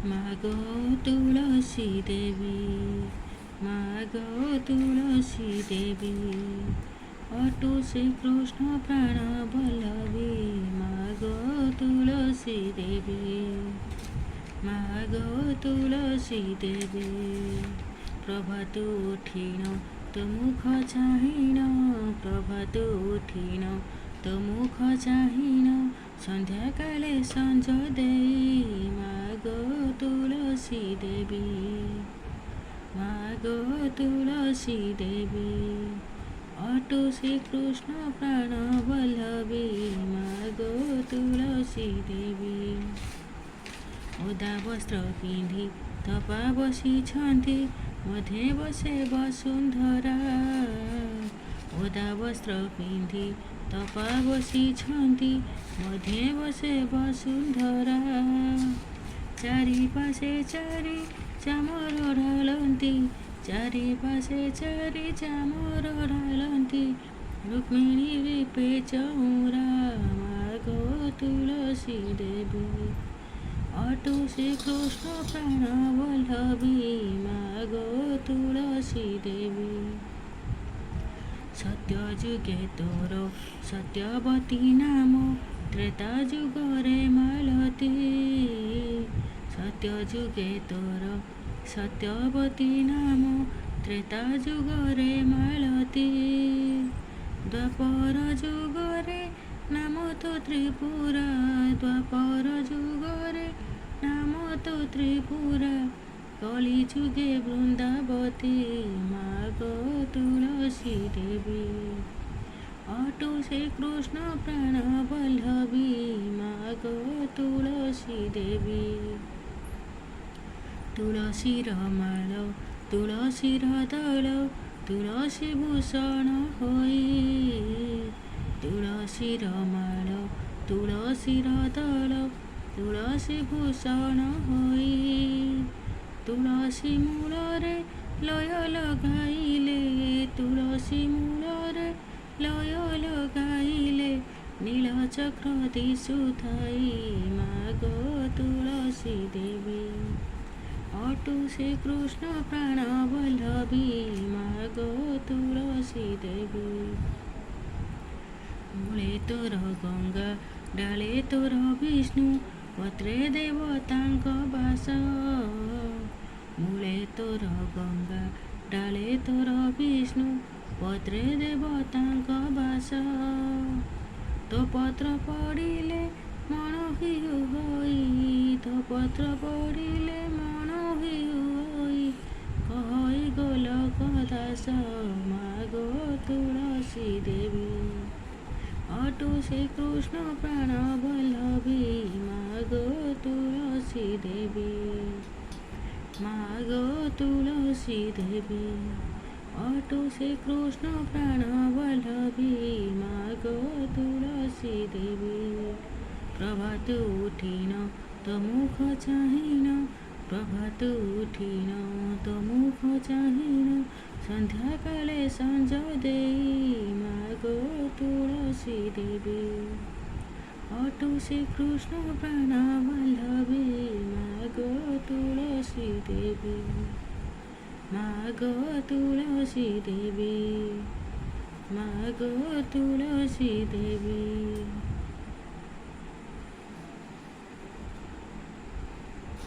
মাগো তুলসী দেবী, মাগো তুলসী দেবী, অটু শ্রীকৃষ্ণ প্রাণ বল্লভী, মাগো তুলসী দেবী, মাগো তুলসী দেবী। প্রভাতু উঠিন তো মুখ চাহিন, প্রভাতু উঠিন তো মুখ চাহিন, সন্ধ্যাকালে সঞ্জ দেই, মাগো তুলসী দেবী, মাগো তুলসী দেবী, অটু শ্রীকৃষ্ণ প্রাণ বল্লভী, মাগো তুলসী দেবী। ওদা বস্ত্র পিন্ধি তপা বସିଛନ୍ତି, মধ্যে বসে বসুন্ধরা, ওদা বস্ত্র পিন্ধি তপা বସିଛନ୍ତି, মধ্যে বসে বসুন্ধরা। চারিপাশে চারি চাମର ଢାଳନ୍ତି, ଚାରିପାଶେ ଚାରି ଚାମର ଢାଳନ୍ତି, ରୁକ୍ମିଣୀ ରୂପେ ଚଉରା, ମାଗୋ ତୁଳସୀ ଦେବୀ, ଅଟୁ ଶ୍ରୀକୃଷ୍ଣ ପ୍ରାଣ ବଲ୍ଲଭୀ, ମାଗୋ ତୁଳସୀ ଦେବୀ। ସତ୍ୟ ଯୁଗେ ତୋର ସତ୍ୟବତୀ ନାମ, ତ୍ରେତା ଯୁଗରେ ମାଳତୀ, ସତ୍ୟ ଯୁଗେ ତୋର ସତ୍ୟବତୀ ନାମ, ତ୍ରେତା ଯୁଗରେ ମାଳତୀ, ଦ୍ୱାପର ଯୁଗରେ ନାମ ତ ତ୍ରିପୁରା, ଦ୍ୱାପର ଯୁଗରେ ନାମ ତ ତ୍ରିପୁରା, କଳି ଯୁଗେ ବୃନ୍ଦାବତୀ, ମାଗୋ ତୁଳସୀ ଦେବୀ, ଅଟୁ ଶ୍ରୀକୃଷ୍ଣ ପ୍ରାଣ ବଲ୍ଲଭୀ, ମାଗୋ ତୁଳସୀ ଦେବୀ। ତୁଳସୀର ମାଳ ତୁଳସୀର ଦଳ, ତୁଳସୀ ଭୂଷଣ ହୋଇ, ତୁଳସୀର ମାଳ ତୁଳସୀର ଦଳ, ତୁଳସୀ ଭୂଷଣ ହୋଇ, ତୁଳସୀ ମୂଳରେ ଲୟ ଲଗାଇଲେ, ତୁଳସୀ ମୂଳରେ ଲୟ ଲଗାଇଲେ, ନୀଳଚକ୍ର ଦିଶୁଥାଇ, ମାଗୋ ତୁଳସୀ ଦେବୀ, ଅଟୁ ଶ୍ରୀକୃଷ୍ଣ ପ୍ରାଣ ବଲ୍ଲଭୀ, ମାଗୋ ତୁଳସୀ ଦେବୀ। ମୂଳେ ତୋର ଗଙ୍ଗା, ଡାଳେ ତୋର ବିଷ୍ଣୁ, ପତ୍ରେ ଦେବତାଙ୍କ ବାସ, ମୂଳେ ତୋର ଗଙ୍ଗା, ଡାଳେ ତୋର ବିଷ୍ଣୁ, ପତ୍ରେ ଦେବତାଙ୍କ ବାସ, ତୋ ପତ୍ର ପଡ଼ିଲେ ମନ ହିଉ ହୋଇ, ତୋ ପତ୍ର ପଡ଼ିଲେ ମନ ହିଉ ହୋଇ, କହଇ ଗୋଲକ ଦାସ, ମାଗୋ ତୁଳସୀ ଦେବୀ, ଅଟୁ ଶ୍ରୀକୃଷ୍ଣ ପ୍ରାଣ ବଲ୍ଲଭୀ, ମାଗୋ ତୁଳସୀ ଦେବୀ, ମାଗୋ ତୁଳସୀ ଦେବୀ, ଅଟୁ ଶ୍ରୀକୃଷ୍ଣ ପ୍ରାଣ ବଲ୍ଲଭୀ, ମାଗୋ ତୁଳସୀ ଦେବୀ। ପ୍ରଭାତୁ ଉଠିନ ତ ମୁଖ ଚାହିଁନ, ପ୍ରଭାତୁ ଉଠିନ ତ ମୁଖ ଚାହିଁନ, ସନ୍ଧ୍ୟାକାଳେ ସଞ୍ଜ ଦେଇ, ମାଗୋ ତୁଳସୀ ଦେବୀ, ଅଟୁ ଶ୍ରୀକୃଷ୍ଣ ପ୍ରାଣ ବଲ୍ଲଭୀ, ମାଗୋ ତୁଳସୀ ଦେବୀ, ମାଗୋ ତୁଳସୀ ଦେବୀ, ମାଗୋ ତୁଳସୀ ଦେବୀ।